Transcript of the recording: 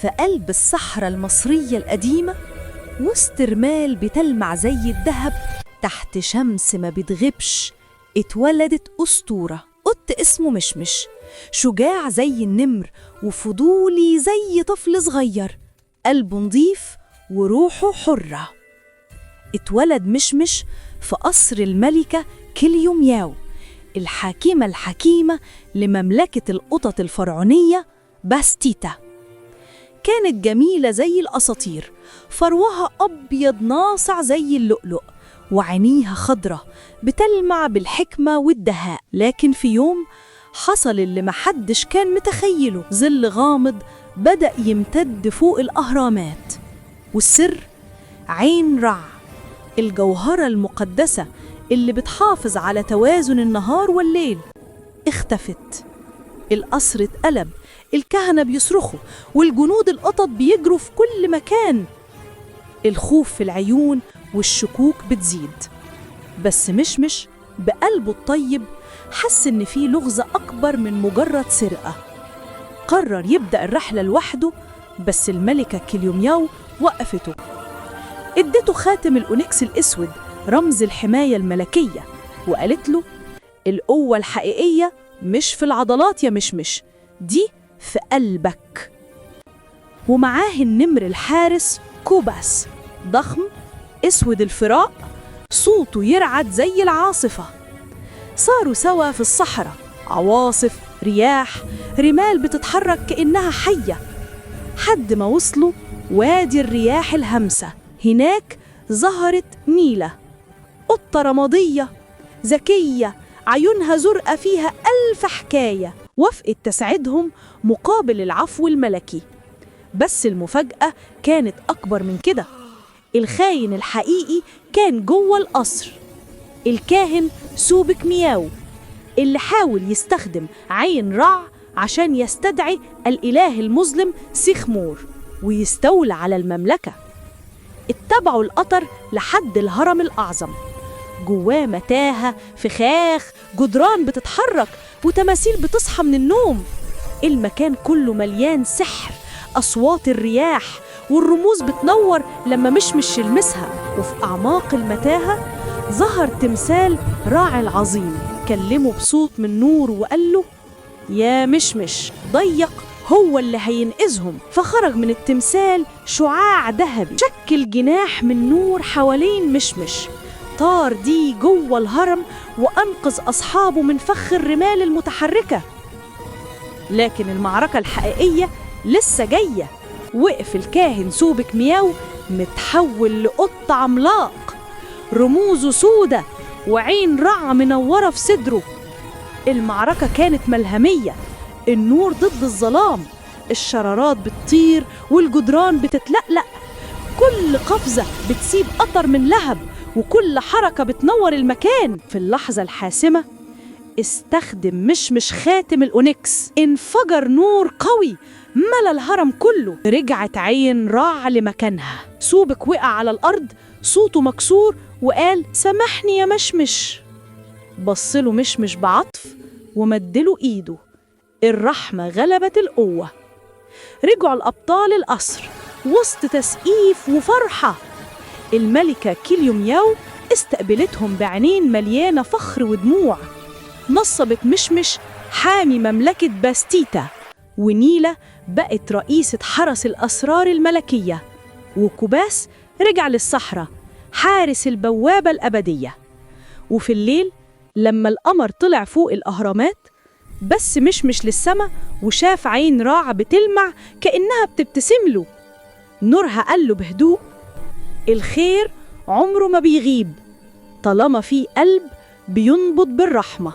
في قلب الصحراء المصرية القديمة، وسط رمال بتلمع زي الذهب تحت شمس ما بتغيبش، اتولدت أسطورة. قط اسمه مشمش، شجاع زي النمر وفضولي زي طفل صغير، قلبه نضيف وروحه حرة. اتولد مشمش في قصر الملكة كليومياو، الحاكمة الحكيمة لمملكة القطط الفرعونية باستيتا. كانت جميلة زي الأساطير، فروها أبيض ناصع زي اللؤلؤ، وعينيها خضرة بتلمع بالحكمة والدهاء. لكن في يوم حصل اللي محدش كان متخيله، ظل غامض بدأ يمتد فوق الأهرامات، والسر عين رع، الجوهرة المقدسة اللي بتحافظ على توازن النهار والليل، اختفت. القصر اتقلب، الكهنة بيصرخوا والجنود القطط بيجروا في كل مكان، الخوف في العيون والشكوك بتزيد. بس مشمش بقلبه الطيب حس إن فيه لغزة أكبر من مجرد سرقة. قرر يبدأ الرحلة لوحده، بس الملكة كليومياو وقفته، ادته خاتم الأونيكس الأسود رمز الحماية الملكية، وقالت له القوة الحقيقية مش في العضلات يا مشمش، دي في قلبك. ومعاه النمر الحارس كوباس، ضخم اسود الفراء، صوته يرعد زي العاصفة. صاروا سوا في الصحراء، عواصف، رياح، رمال بتتحرك كأنها حية، حد ما وصلوا وادي الرياح الهمسة. هناك ظهرت نيلة، قطة رمادية ذكية عيونها زرقة فيها 1000 حكاية، وافقت تساعدهم مقابل العفو الملكي. بس المفاجأة كانت أكبر من كده، الخاين الحقيقي كان جوه القصر، الكاهن سوبك مياو، اللي حاول يستخدم عين رع عشان يستدعي الإله المظلم سيخمور ويستولى على المملكة. اتبعوا القطر لحد الهرم الأعظم، جواه متاهة، فخاخ، جدران بتتحرك وتماثيل بتصحى من النوم. المكان كله مليان سحر، أصوات الرياح والرموز بتنور لما مشمش يلمسها. وفي أعماق المتاهة ظهر تمثال راعي العظيم، كلمه بصوت من نور وقال له يا مشمش، ضيق هو اللي هينقذهم. فخرج من التمثال شعاع ذهبي شكل جناح من نور حوالين مشمش، طار دي جوه الهرم وأنقذ أصحابه من فخ الرمال المتحركة. لكن المعركة الحقيقية لسه جاية. وقف الكاهن سوبك مياو متحول لقط عملاق، رموزه سودة وعين رع منورة في صدره. المعركة كانت ملهمية، النور ضد الظلام، الشرارات بتطير والجدران بتتلقلق، كل قفزة بتسيب قطر من لهب وكل حركة بتنور المكان. في اللحظة الحاسمة استخدم مشمش خاتم الأونيكس، انفجر نور قوي ملا الهرم كله، رجعت عين رع لمكانها. سوبك وقع على الأرض صوته مكسور وقال سامحني يا مشمش. بصله مشمش بعطف ومدله إيده، الرحمة غلبت القوة. رجعوا الأبطال القصر وسط تسقيف وفرحة. الملكة كليومياو استقبلتهم بعينين مليانة فخر ودموع. نصبت مشمش حامي مملكة باستيتا، ونيلة بقت رئيسة حرس الأسرار الملكية، وكوباس رجع للصحراء حارس البوابة الأبدية. وفي الليل لما القمر طلع فوق الأهرامات، بس مشمش للسما وشاف عين راع بتلمع كأنها بتبتسم له. نورها قال له بهدوء الخير عمره ما بيغيب طالما في قلب بينبض بالرحمة.